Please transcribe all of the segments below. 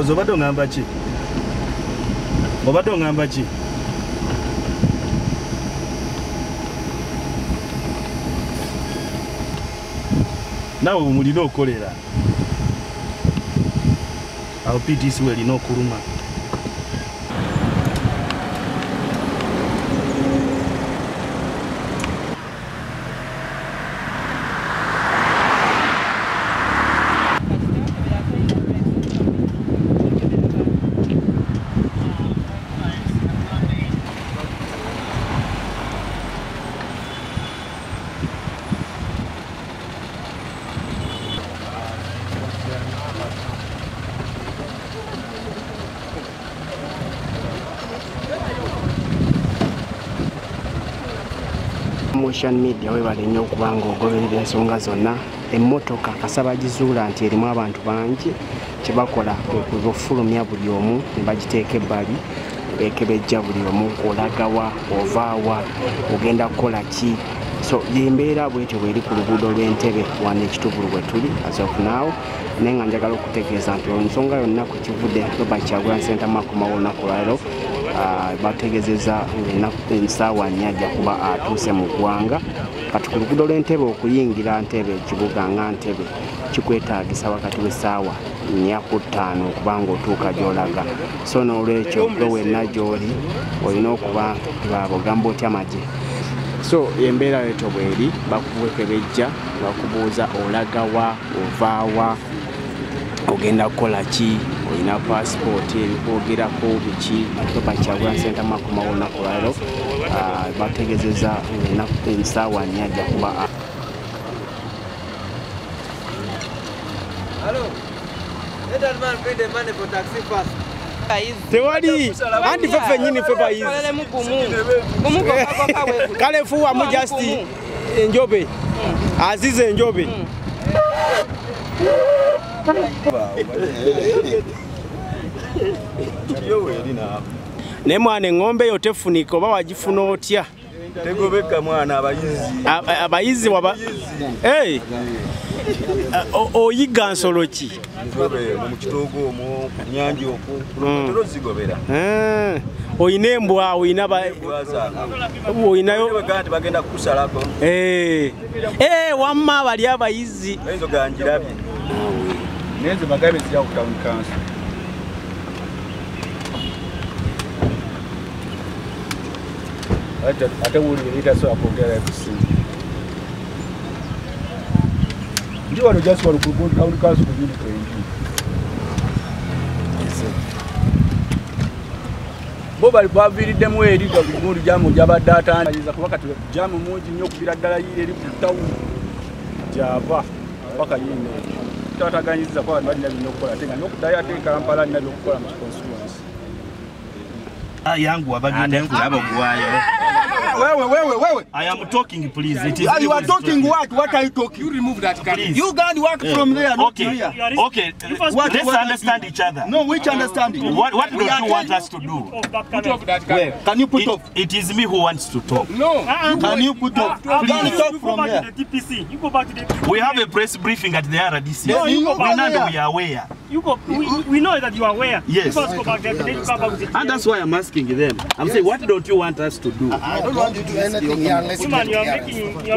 Mulozo obadde ongamba ki? Obadde ongamba ki? Nawe mulina okolera. Awo PTC welina okuluma. Social media webale nnyo okubanga ogoberera ensonga zonna. Emmotoka kasaba gizuula nti erimu abantu bangi kyebakola okufulumya buli omu ne bagiteeka ebbali bekebejja buli omu olagawa ovaawa ogenda kukola ki. So yembeera bwetyo bweri ku luguudo lw'Entebe wano ekitubulu bwe tuli as of now. Naye nga njagala okutegeeza nti ensonga yonna ku kivudde Robert Kyagulanyi Center makomawo olunaku lwaleero bategezeza ensaawa 4 ajja kuba atuuse mu ggwanga. Kati ku luguudo lw'Entebe okuyingira Entebe ekibuga nga Entebe kikwetaagisa wakati w'essaawa 4 ku 5 okubanga otuuka gy'olaga. So n'olwekyo gwe wenna gy'oli olina okuba bagamba otya amagye. So embeera yeto bweri bakuwekebejja bakubuuza olagawa ovaawa ogenda kukola ki olina passport ebikwogerako biki. Robert Kyagulanyi Center makomawo olunaku lwaleero bategezeza ensaawa 4 ajja kuba. Hello. Let that man pay the money for taxi first. Tewali anti fefe nyini fe bayizi kale fuwa mu just enjobe azize enjobe ne mwana engombe yo tefunika oba wagifuna otya Tegobeka mwana abayizi waba oyiga nsolo ki mu kitogo omwo nyanja okwo tolozigobera. Oyina embwa oyina oyinayo bagenda kukusalako. Wamma bali abayizi ezo ganjirabye nezo bagabe zijja ku town council. Ate wuli itaso akogera kusi ndi wano just wano ku town council ku unit 20 boba baviiriddemu eri gundi jamu jabadde atandiza kuba kati jamu mungi nnyo okubira ddala yire eri ku town java paka yino tataganyiriza kwa balina bino okukola tenga n'okuddayo ate Kampala alina by'okukola mu constituency yangu abagenda kuwayo. Wait. I am talking, please. It is you are talking what? What are you talking? You remove that card. You can't work from there. Okay. Okay. Let's understand each other. No, which understanding? What don't you want us to do? Put off that card. Can you put off? It is me who wants to talk. No. Can you put off? Please talk from there. You go back to the TPC. We have a press briefing at the RDC. No, we are aware. We know that you are aware. Yes. Go back there. And that's why I'm asking them. I'm saying, what don't you want us to do? I don't want you to do anything here unless you are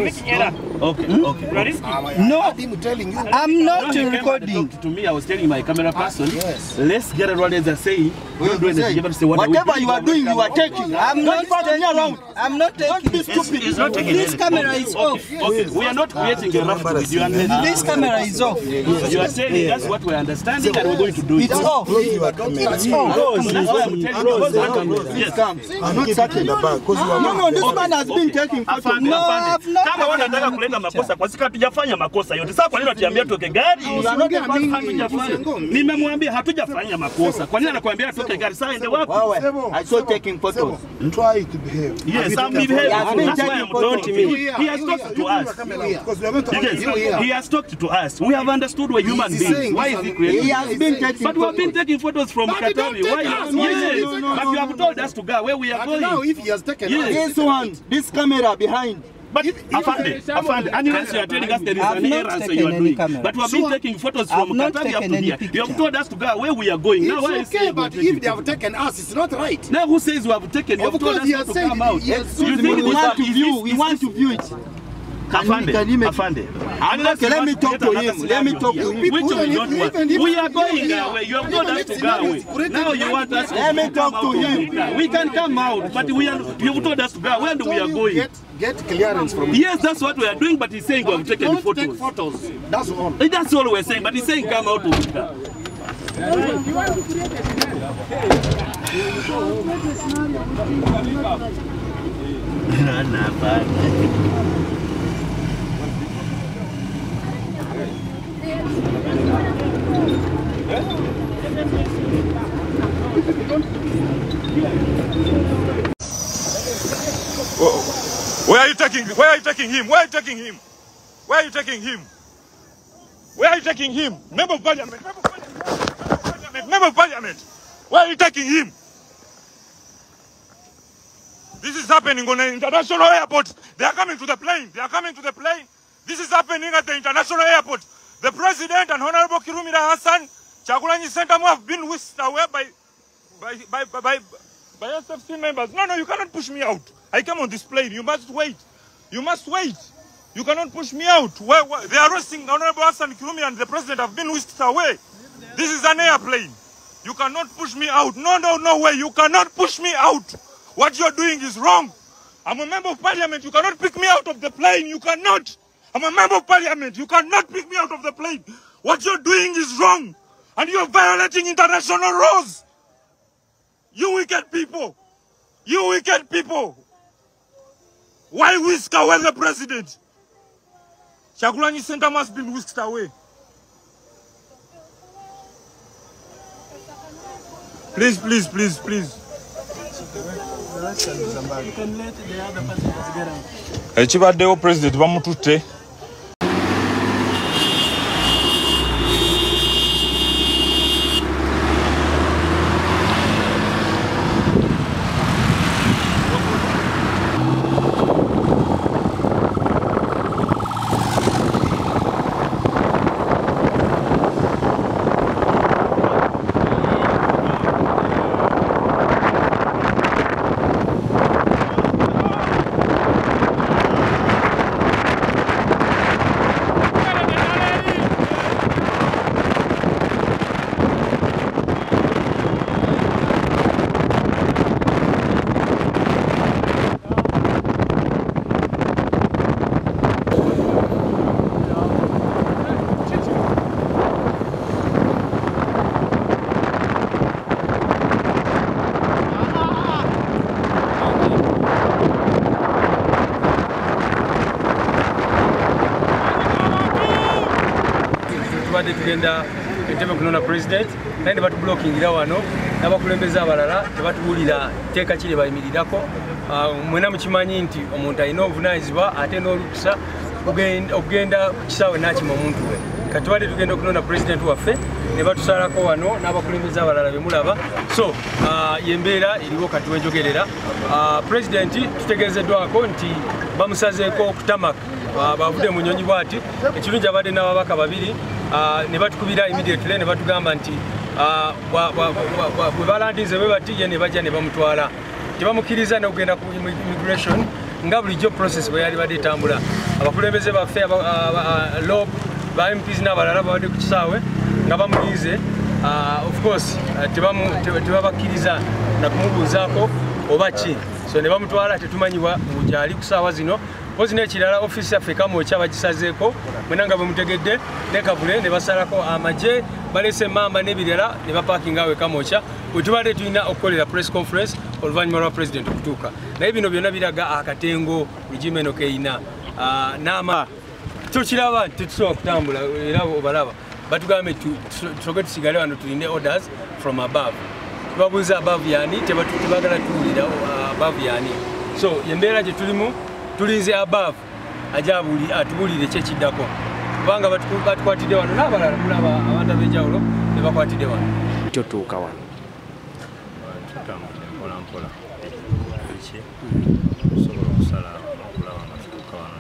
making error. Okay. No, I'm telling you. I'm not recording. To me, I was telling my camera person. Yes. Let's get it what they're saying. Whatever you are doing, you are taking. I'm not taking. I'm not taking. Don't be stupid. This camera is off. Okay. We are not creating a raft with you. This camera is off. You are saying that's what we're understanding and we're going to do it. It's off. It's off. That's why I'm telling you. Yes. I'm not talking about because you are. No, this man has been taking photos. No, I've not. Kama wanataka kuleta makosa kwa sababu hatujafanya makosa yote. Sasa kwa nini unatuambia toke gari? Nimemwambia hatujafanya makosa. Kwa nini anakuambia toke gari? Sasa ende wapi? I saw taking photos. Try to behave. Yes, I'm behaving. That's why I'm talking to me. He has talked to us. He has talked to us. We have understood we're human beings. Why is he creating? He has been taking. But we have been taking photos from Katavi. Why not? Yes. But you have told us to go where we are going. Now, if he has taken this one, this camera behind, But Afande, unless you are telling us there is an error, so you are doing. But we have been taking photos from Katavi up to here. You have told us to go where we are going. Now, why it's okay, but if they have taken us, it's not right. Now, who says we have taken? You have told us not to come out. You think we want to view it. Afande. Okay, let me talk to him. Let me talk to him. Which we don't want. We are going away. You have told us to go away. Now you want us to let me talk to him. We can come out, but you have told us to go. Where do we are going? Get clearance from him. Yes, that's what we are doing, but he's saying we have taken photos. Take photos. That's all. That's all we're saying, but he's saying come out of it. Where are you taking him? Where are you taking him? Where are you taking him? Where are you taking him? Where are you taking him? Member of Parliament. Member of Parliament. Where are you taking him? This is happening on an international airport. They are coming to the plane. They are coming to the plane. This is happening at the international airport. The President and Honorable Kirumira Hassan, Kyagulanyi Center have been whisked away by SFC members. No, you cannot push me out. I come on this plane. You must wait. You must wait. You cannot push me out. They are arresting Honorable Hassan Kirumira and the President have been whisked away. This is an airplane. You cannot push me out. No way. You cannot push me out. What you're doing is wrong. I'm a member of Parliament. You cannot pick me out of the plane. You cannot. I'm a member of Parliament. You cannot pick me out of the plane. What you're doing is wrong. And you're violating international laws. You wicked people. You wicked people. Why whisk away the President? Kyagulanyi Center must be whisked away. Please. You can let the other passengers get out. Ekibaddewo President bamututte. Tugenda Entebe kunona president naye batu blockingira wano n'abakulembeza abalala tebatuwulira teeka kiri bayimirirako mwena mukimanyi nti omuntu alina obuvunaanyizibwa ate n'olukusa okugenda ku kisaawe n'akima omuntu we kati tubadde tugenda okunona president waffe ne batusalako wano n'abakulembeza abalala bemulaba so yembeera eriwo kati wenjogerera president tutegeezeddwako nti bamusazeeko okutamaka bavudde mu nnyonyi bw'ati ekirungi abadde n'ababaka babiri ne batukubira immediately ne batugamba nti bwe balandinze bwe bati ye ne bajja ne bamutwala tebamukkiriza n'okugenda ku immigration nga bulijjo process bwe yali badde etambula abakulembeze baffe lob ba MPs n'abalala babadde ku kisaawe nga bamuliize of course tebabakkiriza na kumubuuzaako oba ki so ne bamutwala tetumanyibwa gyali ku saawa zino pozi n'ekirala ofisi yaffe Kamwokya bagisazeeko mwena nga bwe mutegedde ne Kavule ne basalako amagye balese maama n'ebirala ne bapaakinga awe Kamwokya bwe tubadde tulina okukolera press conference oluvannyuma lwa president okutuuka naye bino byonna biraga akatengo regimeno keina n'ama tukiraba tetusobola kutambula era obalaba batugambe tusoke tusigale wano tulinde orders from above tubabuuza above yani tebagala tuwulira above yani so yembeera gye tulimu tulinze above ajabuli atubulire kyekiddako kubanga batukwatidde wano n'abalala mulaba abantu ab'enjawulo ne bakwatidde wano kyotuuka wano mpola sobola okusala okulaba nga tutuuka wano